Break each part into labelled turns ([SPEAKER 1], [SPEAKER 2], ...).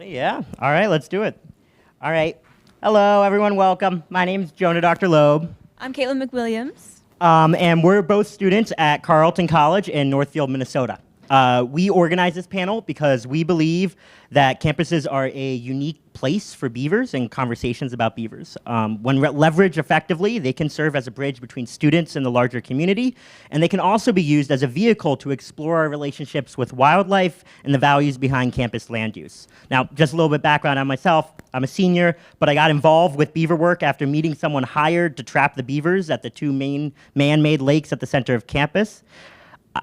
[SPEAKER 1] Ready? Yeah. All right, let's do it. All right. Hello, everyone. Welcome. My name is Jonah Docter-Loeb.
[SPEAKER 2] I'm Caitlin McWilliams.
[SPEAKER 1] And we're both students at Carleton College in Northfield, Minnesota. We organize this panel because we believe that campuses are a unique place for beavers and conversations about beavers. When leveraged effectively, they can serve as a bridge between students and the larger community, and they can also be used as a vehicle to explore our relationships with wildlife and the values behind campus land use. Now, just a little bit background on myself. I'm a senior, but I got involved with beaver work after meeting someone hired to trap the beavers at the two main man-made lakes at the center of campus.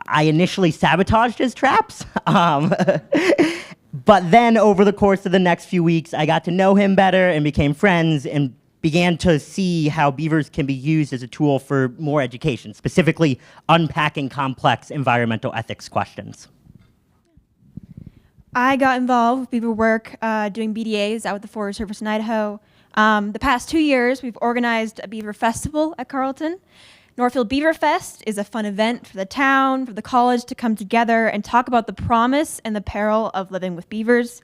[SPEAKER 1] I initially sabotaged his traps, but then over the course of the next few weeks, I got to know him better and became friends and began to see how beavers can be used as a tool for more education, specifically unpacking complex environmental ethics questions.
[SPEAKER 2] I got involved with beaver work doing BDAs out with the Forest Service in Idaho. The past 2 years, we've organized a beaver festival at Carleton. Northfield Beaver Fest is a fun event for the town, for the college to come together and talk about the promise and the peril of living with beavers.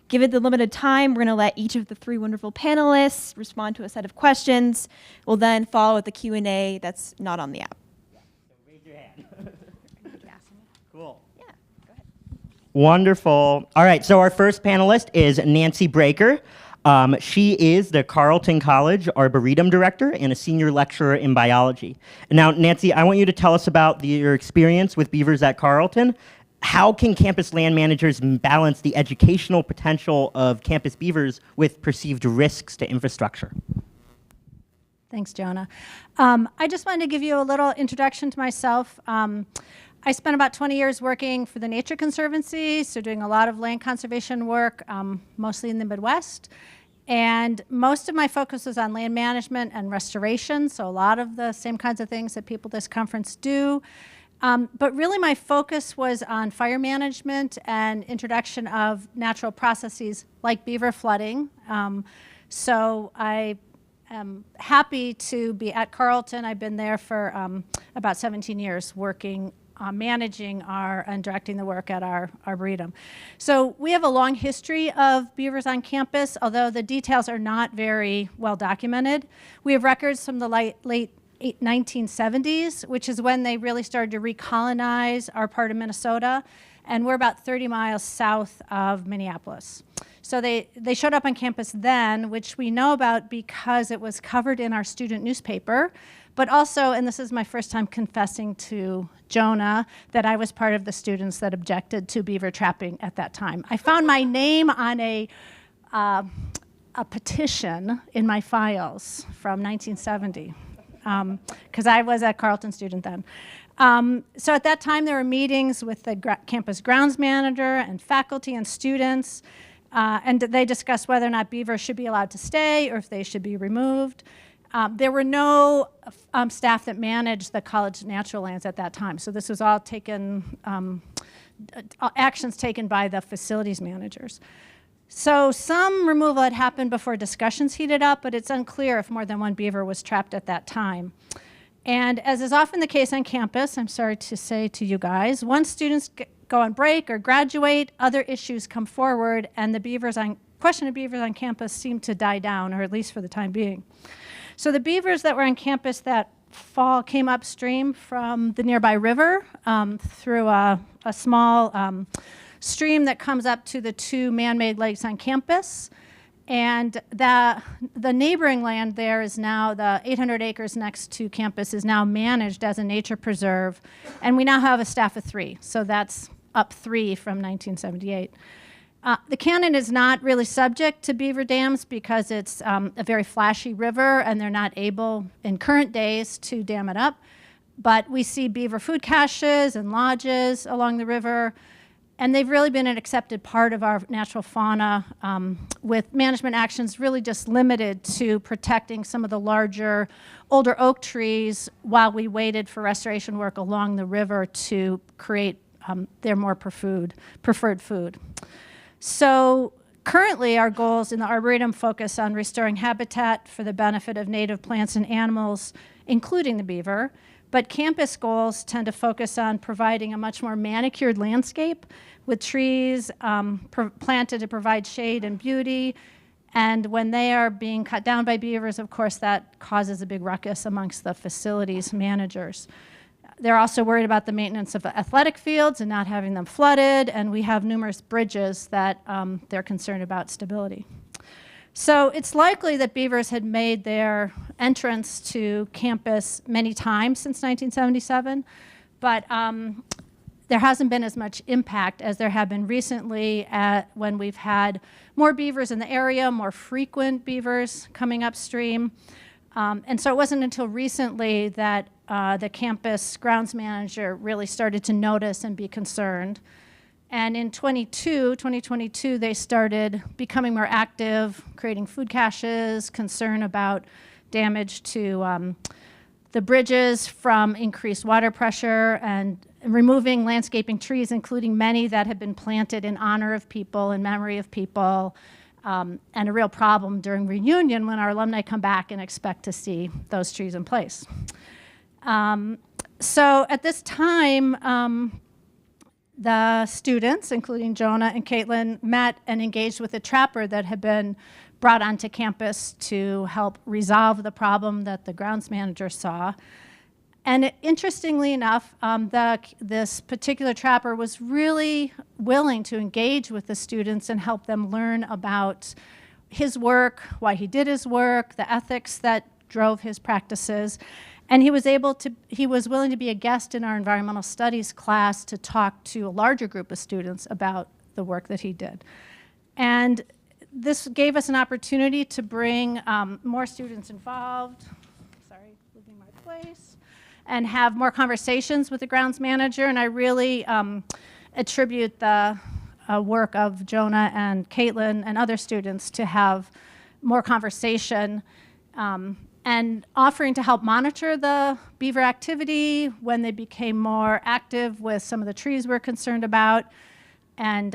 [SPEAKER 2] Given the limited time, we're going to let each of the three wonderful panelists respond to a set of questions. We'll then follow with the Q&A that's not on the app.
[SPEAKER 1] Yeah, so raise your hand. Cool.
[SPEAKER 2] Yeah, go ahead.
[SPEAKER 1] Wonderful. All right, so our first panelist is Nancy Breaker. She is the Carleton College Arboretum Director and a senior lecturer in biology. And now, Nancy, I want you to tell us about your experience with beavers at Carleton. How can campus land managers balance the educational potential of campus beavers with perceived risks to infrastructure?
[SPEAKER 3] Thanks, Jonah. I just wanted to give you a little introduction to myself. I spent about 20 years working for the Nature Conservancy, so doing a lot of land conservation work, mostly in the Midwest. And most of my focus was on land management and restoration, so a lot of the same kinds of things that people at this conference do. But really my focus was on fire management and introduction of natural processes like beaver flooding. So I am happy to be at Carleton. I've been there for about 17 years working managing and directing the work at our Arboretum. So we have a long history of beavers on campus, although the details are not very well documented. We have records from the late 1970s, which is when they really started to recolonize our part of Minnesota, and we're about 30 miles south of Minneapolis. So they showed up on campus then, which we know about because it was covered in our student newspaper, but also, and this is my first time confessing to Jonah, that I was part of the students that objected to beaver trapping at that time. I found my name on a petition in my files from 1970, because I was a Carleton student then. So at that time, there were meetings with the campus grounds manager and faculty and students, and they discussed whether or not beavers should be allowed to stay or if they should be removed. There were no staff that managed the college natural lands at that time, so this was all taken, actions taken by the facilities managers. So some removal had happened before discussions heated up, but it's unclear if more than one beaver was trapped at that time. And as is often the case on campus, I'm sorry to say to you guys, once students go on break or graduate, other issues come forward, and the question of beavers on campus seemed to die down, or at least for the time being. So the beavers that were on campus that fall came upstream from the nearby river through a small stream that comes up to the two man-made lakes on campus. And the neighboring land there is now, the 800 acres next to campus is now managed as a nature preserve. And we now have a staff of 3, so that's up 3 from 1978. The canyon is not really subject to beaver dams because it's a very flashy river and they're not able in current days to dam it up. But we see beaver food caches and lodges along the river, and they've really been an accepted part of our natural fauna with management actions really just limited to protecting some of the larger, older oak trees while we waited for restoration work along the river to create their more preferred food. So currently our goals in the Arboretum focus on restoring habitat for the benefit of native plants and animals, including the beaver, But campus goals tend to focus on providing a much more manicured landscape with trees planted to provide shade and beauty. And when they are being cut down by beavers, of course, that causes a big ruckus amongst the facilities managers. They're also worried about the maintenance of athletic fields and not having them flooded, and we have numerous bridges that they're concerned about stability. So it's likely that beavers had made their entrance to campus many times since 1977, but there hasn't been as much impact as there have been recently when we've had more beavers in the area, more frequent beavers coming upstream. And so it wasn't until recently that the campus grounds manager really started to notice and be concerned. And in 2022, they started becoming more active, creating food caches, concern about damage to the bridges from increased water pressure, and removing landscaping trees, including many that have been planted in honor of people, in memory of people, and a real problem during reunion when our alumni come back and expect to see those trees in place. So at this time, the students, including Jonah and Caitlin, met and engaged with a trapper that had been brought onto campus to help resolve the problem that the grounds manager saw. And interestingly enough, this particular trapper was really willing to engage with the students and help them learn about his work, why he did his work, the ethics that drove his practices. And he was willing to be a guest in our environmental studies class to talk to a larger group of students about the work that he did. And this gave us an opportunity to bring more students involved, losing my place, and have more conversations with the grounds manager. And I really attribute the work of Jonah and Caitlin and other students to have more conversation and offering to help monitor the beaver activity when they became more active with some of the trees we're concerned about. And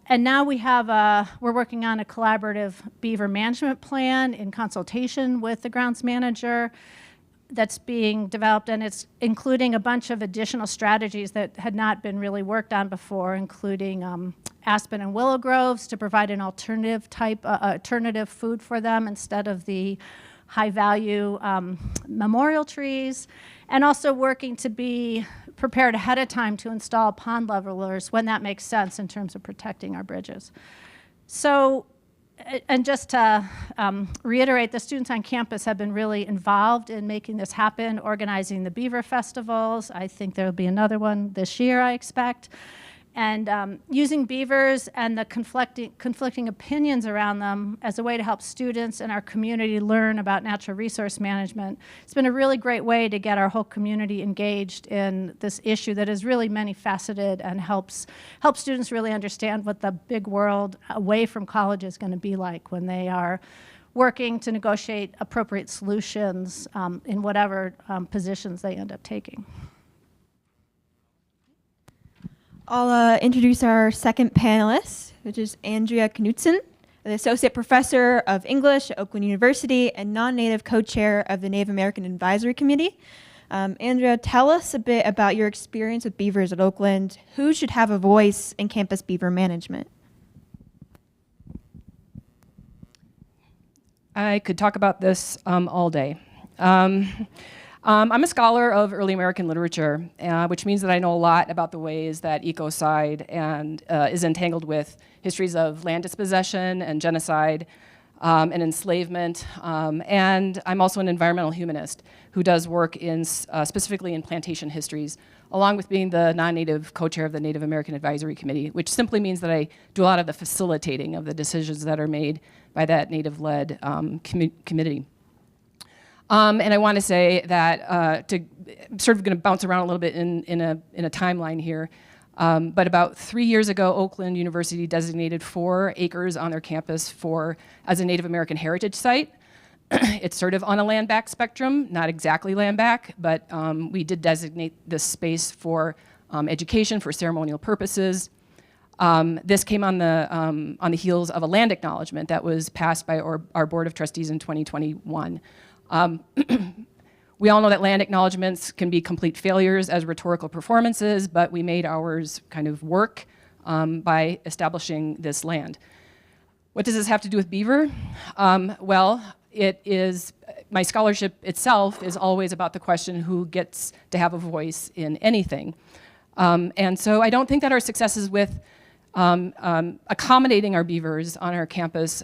[SPEAKER 3] now we're working on a collaborative beaver management plan in consultation with the grounds manager that's being developed, and it's including a bunch of additional strategies that had not been really worked on before, including aspen and willow groves to provide an alternative food for them instead of the high-value memorial trees, and also working to be prepared ahead of time to install pond levelers when that makes sense in terms of protecting our bridges. So, and just to reiterate, the students on campus have been really involved in making this happen, organizing the Beaver festivals. I think there will be another one this year, I expect. And using beavers and the conflicting opinions around them as a way to help students and our community learn about natural resource management. It's been a really great way to get our whole community engaged in this issue that is really many-faceted and helps students really understand what the big world away from college is going to be like when they are working to negotiate appropriate solutions in whatever positions they end up taking.
[SPEAKER 2] I'll introduce our second panelist, which is Andrea Knutson, the Associate Professor of English at Oakland University and non-native co-chair of the Native American Advisory Committee. Andrea, tell us a bit about your experience with beavers at Oakland. Who should have a voice in campus beaver management?
[SPEAKER 4] I could talk about this all day. I'm a scholar of early American literature, which means that I know a lot about the ways that ecocide is entangled with histories of land dispossession and genocide and enslavement. And I'm also an environmental humanist who does work specifically in plantation histories, along with being the non-native co-chair of the Native American Advisory Committee, which simply means that I do a lot of the facilitating of the decisions that are made by that native-led committee. And I want to say that I'm sort of going to bounce around a little bit in a timeline here. But about 3 years ago, Oakland University designated 4 acres on their campus as a Native American heritage site. It's sort of on a land back spectrum, not exactly land back, but we did designate this space for education, for ceremonial purposes. This came on the heels of a land acknowledgement that was passed by our Board of Trustees in 2021. We all know that land acknowledgements can be complete failures as rhetorical performances, but we made ours kind of work by establishing this land. What does this have to do with beaver? Well, it is, my scholarship itself is always about the question who gets to have a voice in anything. And so I don't think that our successes with accommodating our beavers on our campus,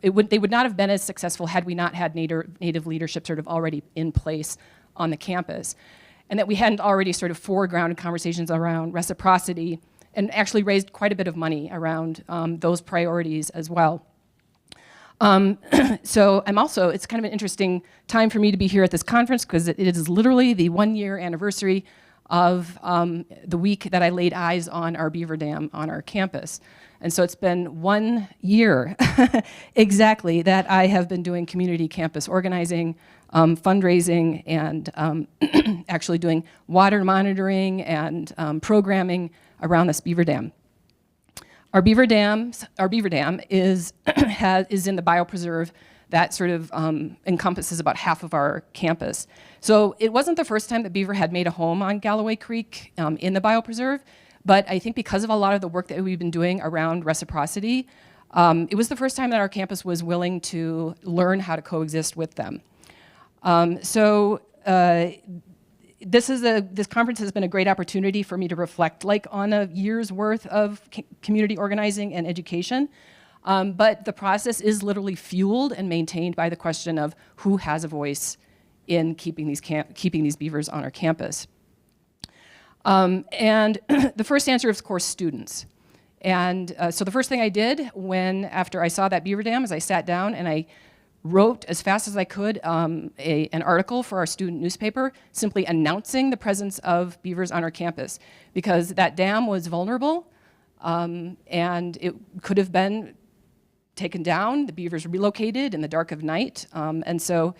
[SPEAKER 4] they would not have been as successful had we not had native leadership sort of already in place on the campus. And that we hadn't already sort of foregrounded conversations around reciprocity and actually raised quite a bit of money around those priorities as well. So it's kind of an interesting time for me to be here at this conference because it is literally the 1-year anniversary of the week that I laid eyes on our beaver dam on our campus. And so it's been 1 year exactly that I have been doing community campus organizing, fundraising, and actually doing water monitoring and programming around this beaver dam. Our beaver dam is in the biopreserve that sort of encompasses about half of our campus. So it wasn't the first time that beaver had made a home on Galloway Creek in the biopreserve, but I think because of a lot of the work that we've been doing around reciprocity, it was the first time that our campus was willing to learn how to coexist with them. This conference has been a great opportunity for me to reflect on a year's worth of community organizing and education. But the process is literally fueled and maintained by the question of who has a voice in keeping these beavers on our campus. And the first answer is, of course, students. And so the first thing I did after I saw that beaver dam is I sat down and I wrote as fast as I could an article for our student newspaper simply announcing the presence of beavers on our campus because that dam was vulnerable and it could have been taken down, the beavers relocated in the dark of night, and so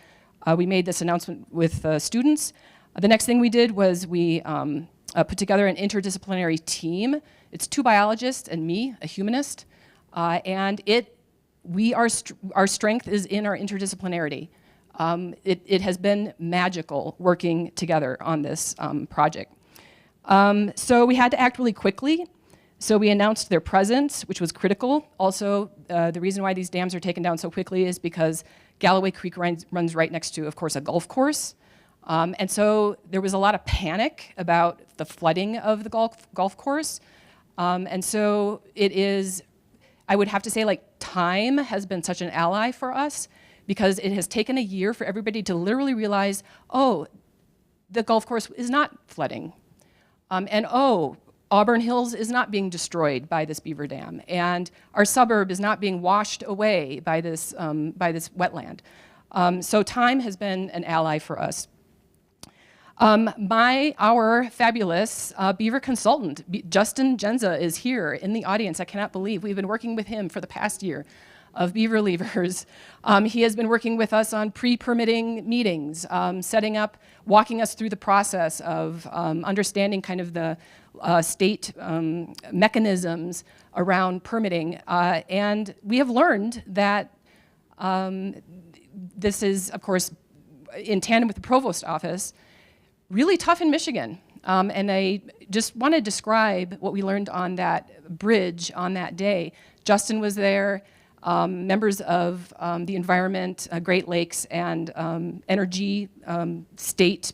[SPEAKER 4] we made this announcement with students. The next thing we did was we put together an interdisciplinary team. It's 2 biologists and me, a humanist, and our strength is in our interdisciplinarity. It has been magical working together on this project. So we had to act really quickly. So we announced their presence, which was critical. Also, the reason why these dams are taken down so quickly is because Galloway Creek runs right next to, of course, a golf course. And so there was a lot of panic about the flooding of the golf course. And so I would have to say, time has been such an ally for us because it has taken a year for everybody to literally realize, oh, the golf course is not flooding. And oh, Auburn Hills is not being destroyed by this beaver dam, and our suburb is not being washed away by this wetland. So time has been an ally for us. Our fabulous beaver consultant, Justin Genza, is here in the audience. I cannot believe we've been working with him for the past year of Beaver Leavers. He has been working with us on pre-permitting meetings, walking us through the process of understanding kind of the state mechanisms around permitting. And we have learned that this is, of course, in tandem with the provost office, really tough in Michigan. And I just want to describe what we learned on that bridge on that day. Justin was there, members of the Environment, Great Lakes, and Energy State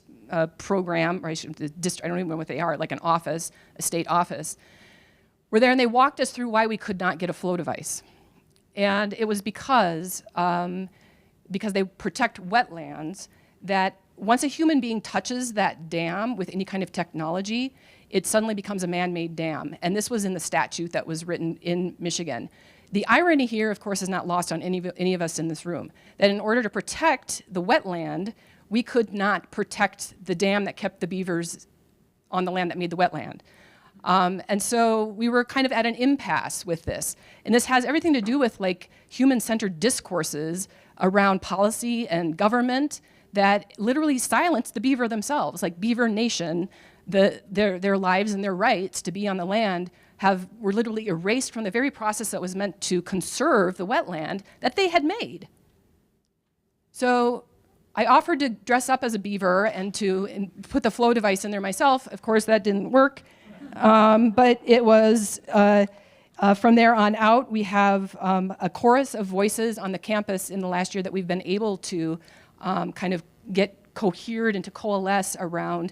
[SPEAKER 4] program, or I don't even know what they are, like a state office, were there, and they walked us through why we could not get a flow device. And it was because they protect wetlands, that once a human being touches that dam with any kind of technology, it suddenly becomes a man-made dam. And this was in the statute that was written in Michigan. The irony here, of course, is not lost on any of us in this room, that in order to protect the wetland, we could not protect the dam that kept the beavers on the land that made the wetland. And so we were kind of at an impasse with this. And this has everything to do with human-centered discourses around policy and government that literally silence the beaver themselves, like Beaver Nation. Their lives and their rights to be on the land were literally erased from the very process that was meant to conserve the wetland that they had made. So I offered to dress up as a beaver and put the flow device in there myself. Of course, that didn't work. But it was, from there on out, we have a chorus of voices on the campus in the last year that we've been able to kind of get cohered and to coalesce around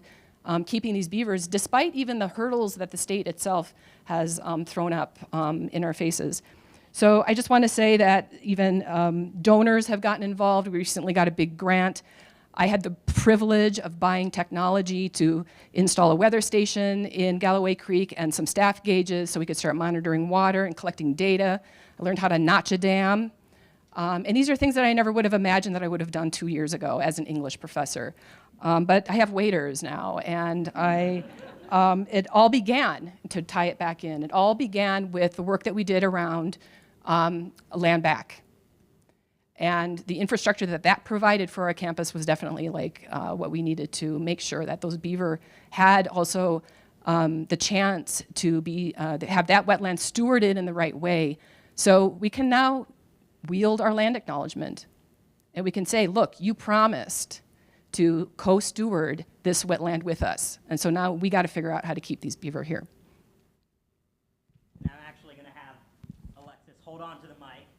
[SPEAKER 4] keeping these beavers, despite even the hurdles that the state itself has thrown up in our faces. So I just want to say that even donors have gotten involved. We recently got a big grant. I had the privilege of buying technology to install a weather station in Galloway Creek and some staff gauges so we could start monitoring water and collecting data. I learned how to notch a dam. And these are things that I never would have imagined that I would have done 2 years ago as an English professor. But I have waiters now, and it all began, to tie it back in, it all began with the work that we did around land back. And the infrastructure that provided for our campus was definitely like what we needed to make sure that those beaver had also the chance to have that wetland stewarded in the right way. So we can now wield our land acknowledgement. And we can say, look, you promised to co-steward this wetland with us. And so now we got to figure out how to keep these beaver here.
[SPEAKER 1] Now I'm actually going to have Alexis hold on to the mic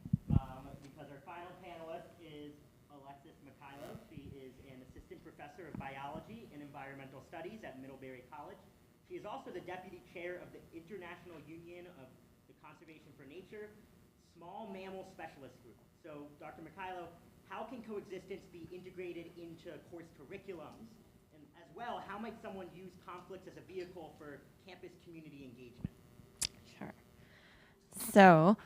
[SPEAKER 1] because our final panelist is Alexis Mychajliw. She is an assistant professor of biology and environmental studies at Middlebury College. She is also the deputy chair of the International Union of the Conservation for Nature Small Mammal Specialist Group. So, Dr. Mychajliw, how can coexistence be integrated into course curriculums? And as well, how might someone use conflicts as a vehicle for campus community engagement?
[SPEAKER 5] Sure. So,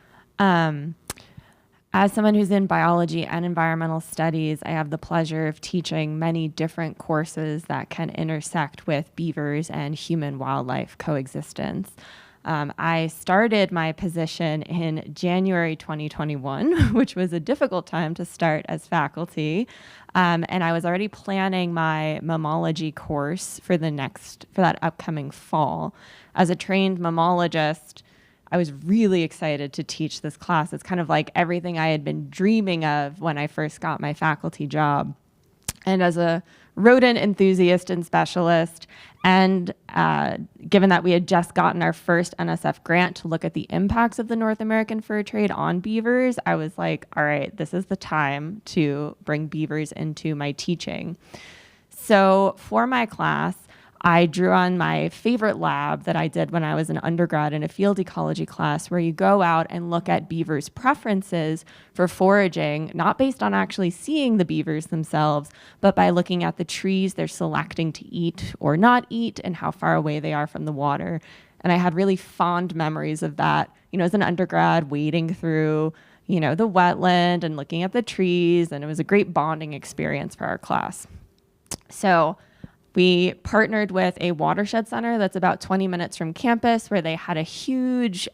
[SPEAKER 5] as someone who's in biology and environmental studies, I have the pleasure of teaching many different courses that can intersect with beavers and human-wildlife coexistence. I started my position in January 2021, which was a difficult time to start as faculty. And I was already planning my mammalogy course for that upcoming fall. As a trained mammologist, I was really excited to teach this class. It's kind of like everything I had been dreaming of when I first got my faculty job. And as a rodent enthusiast and specialist, and given that we had just gotten our first NSF grant to look at the impacts of the North American fur trade on beavers, I was like, all right, this is the time to bring beavers into my teaching. So for my class, I drew on my favorite lab that I did when I was an undergrad in a field ecology class, where you go out and look at beavers' preferences for foraging, not based on actually seeing the beavers themselves, but by looking at the trees they're selecting to eat or not eat and how far away they are from the water. And I had really fond memories of that, as an undergrad, wading through, the wetland and looking at the trees, and it was a great bonding experience for our class. So we partnered with a watershed center that's about 20 minutes from campus, where they had a huge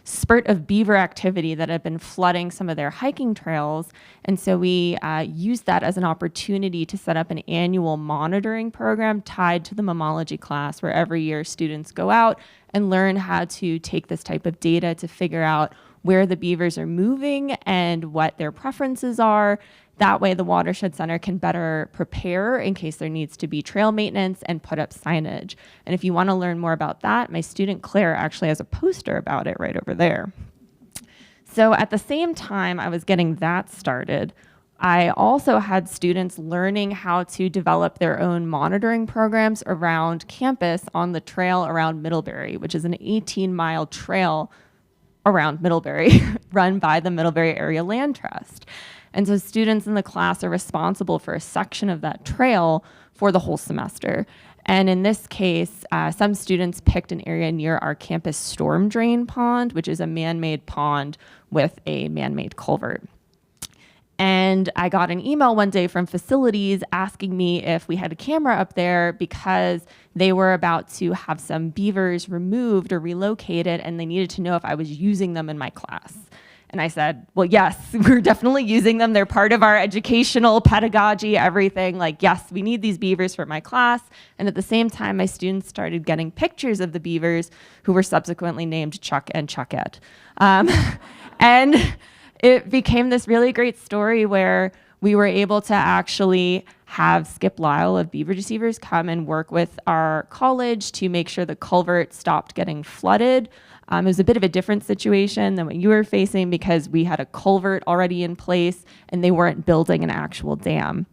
[SPEAKER 5] spurt of beaver activity that had been flooding some of their hiking trails. And so we used that as an opportunity to set up an annual monitoring program tied to the mammalogy class, where every year students go out and learn how to take this type of data to figure out where the beavers are moving and what their preferences are. That way the Watershed Center can better prepare in case there needs to be trail maintenance and put up signage. And if you want to learn more about that, my student Claire actually has a poster about it right over there. So at the same time I was getting that started, I also had students learning how to develop their own monitoring programs around campus on the trail around Middlebury, which is an 18-mile trail around Middlebury run by the Middlebury Area Land Trust. And so students in the class are responsible for a section of that trail for the whole semester. And in this case, some students picked an area near our campus storm drain pond, which is a man-made pond with a man-made culvert. And I got an email one day from facilities asking me if we had a camera up there because they were about to have some beavers removed or relocated, and they needed to know if I was using them in my class. And I said, well, yes, we're definitely using them. They're part of our educational pedagogy, everything. Like, yes, we need these beavers for my class. And at the same time, my students started getting pictures of the beavers, who were subsequently named Chuck and Chuckette. And it became this really great story where we were able to actually have Skip Lyle of Beaver Deceivers come and work with our college to make sure the culvert stopped getting flooded. It was a bit of a different situation than what you were facing because we had a culvert already in place and they weren't building an actual dam.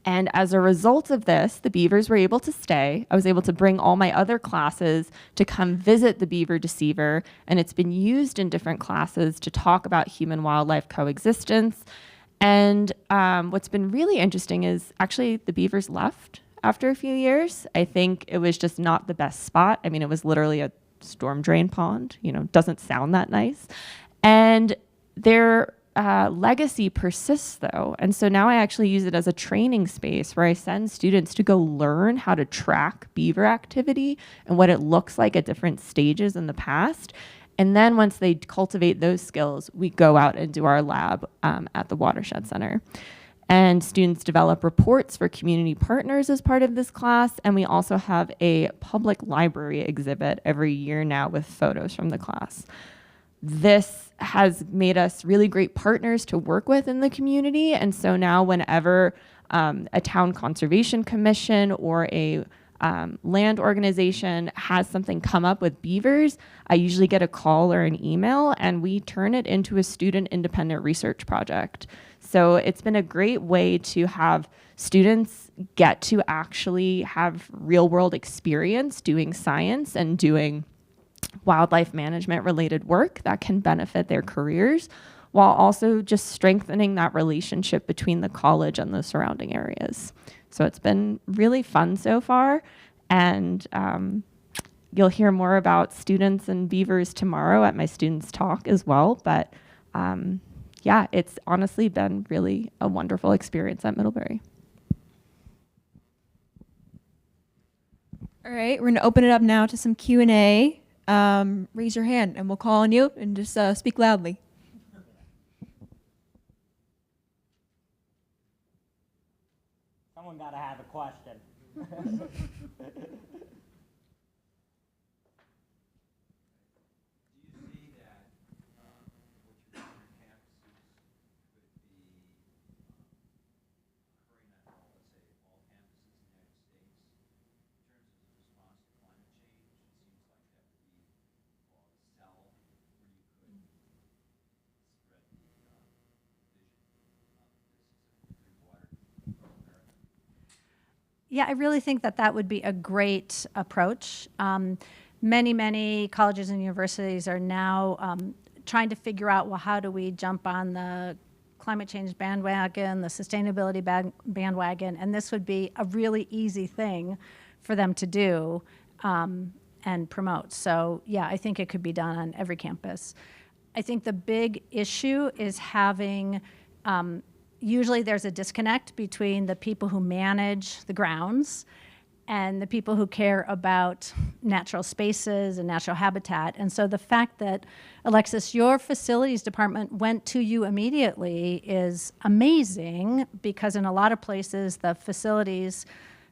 [SPEAKER 5] And as a result of this, the Beavers were able to stay. I was able to bring all my other classes to come visit the Beaver Deceiver, and it's been used in different classes to talk about human-wildlife coexistence. And what's been really interesting is actually the beavers left after a few years. I think it was just not the best spot. I mean, it was literally a storm drain pond, doesn't sound that nice. And their legacy persists though. And so now I actually use it as a training space where I send students to go learn how to track beaver activity and what it looks like at different stages in the past. And then once they cultivate those skills, we go out and do our lab at the Watershed Center. And students develop reports for community partners as part of this class. And we also have a public library exhibit every year now with photos from the class. This has made us really great partners to work with in the community. And so now whenever a town conservation commission or a land organization has something come up with beavers, I usually get a call or an email and we turn it into a student independent research project. So it's been a great way to have students get to actually have real world experience doing science and doing wildlife management related work that can benefit their careers, while also just strengthening that relationship between the college and the surrounding areas. So it's been really fun so far, and you'll hear more about students and beavers tomorrow at my students' talk as well. But yeah, it's honestly been really a wonderful experience at Middlebury.
[SPEAKER 2] All right, we're gonna open it up now to some Q&A. Raise your hand and we'll call on you and just speak loudly.
[SPEAKER 1] Someone gotta have a question.
[SPEAKER 3] Yeah, I really think that that would be a great approach. Many colleges and universities are now trying to figure out, well, how do we jump on the climate change bandwagon, the sustainability bandwagon, and this would be a really easy thing for them to do and promote. So yeah, I think it could be done on every campus. I think the big issue is having usually there's a disconnect between the people who manage the grounds and the people who care about natural spaces and natural habitat. And so the fact that, Alexis, your facilities department went to you immediately is amazing, because in a lot of places, the facilities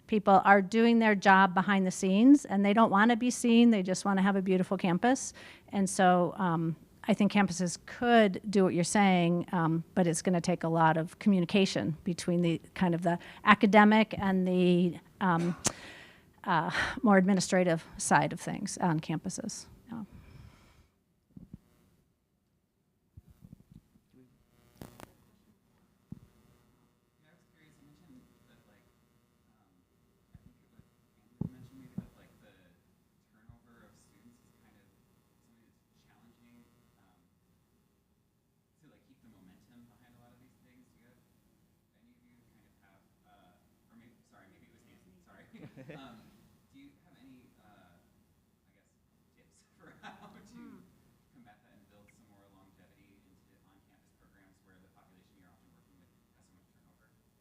[SPEAKER 3] people are doing their job behind the scenes and they don't want to be seen, they just want to have a beautiful campus. And so I think campuses could do what you're saying, but it's going to take a lot of communication between the kind of the academic and the more administrative side of things on campuses. Yeah.
[SPEAKER 6] Do you have any, tips for how to combat that and build some more longevity into on-campus programs where the population you're often working with has so much turnover?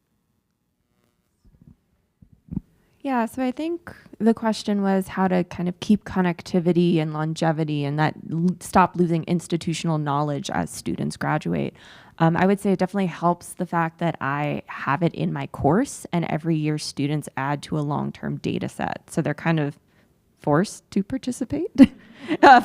[SPEAKER 5] Yeah, so I think the question was how to kind of keep connectivity and longevity and that stop losing institutional knowledge as students graduate. I would say it definitely helps the fact that I have it in my course, and every year students add to a long-term data set. So they're kind of forced to participate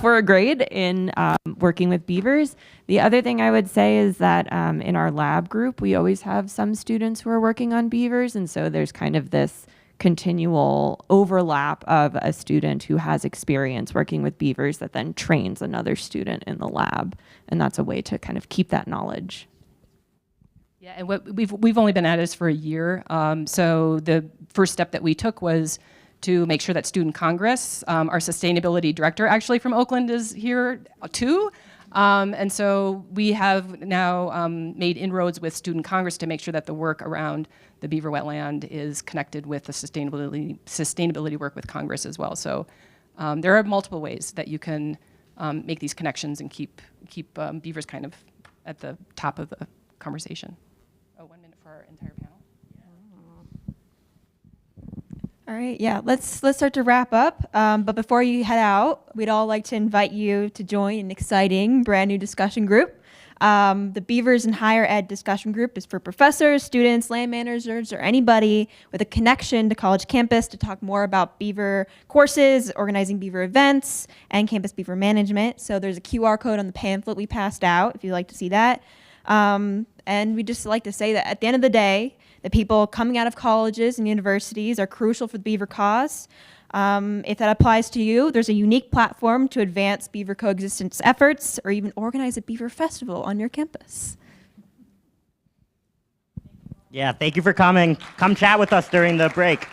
[SPEAKER 5] for a grade in working with beavers. The other thing I would say is that in our lab group, we always have some students who are working on beavers, and so there's kind of this continual overlap of a student who has experience working with beavers that then trains another student in the lab, and that's a way to kind of keep that knowledge.
[SPEAKER 4] Yeah, and we've only been at this for a year, so the first step that we took was to make sure that Student Congress, our sustainability director actually from Oakland is here too, and so we have now made inroads with Student Congress to make sure that the work around the beaver wetland is connected with the sustainability work with Congress as well. So there are multiple ways that you can make these connections and keep beavers kind of at the top of the conversation. Oh, 1 minute for our entire panel.
[SPEAKER 2] All right, yeah, let's start to wrap up. But before you head out, we'd all like to invite you to join an exciting brand new discussion group. The Beavers in Higher Ed discussion group is for professors, students, land managers, or anybody with a connection to college campus to talk more about beaver courses, organizing beaver events, and campus beaver management. So there's a QR code on the pamphlet we passed out if you'd like to see that. And we'd just like to say that at the end of the day, the people coming out of colleges and universities are crucial for the beaver cause. If that applies to you, there's a unique platform to advance beaver coexistence efforts or even organize a beaver festival on your campus.
[SPEAKER 1] Yeah, thank you for coming. Come chat with us during the break.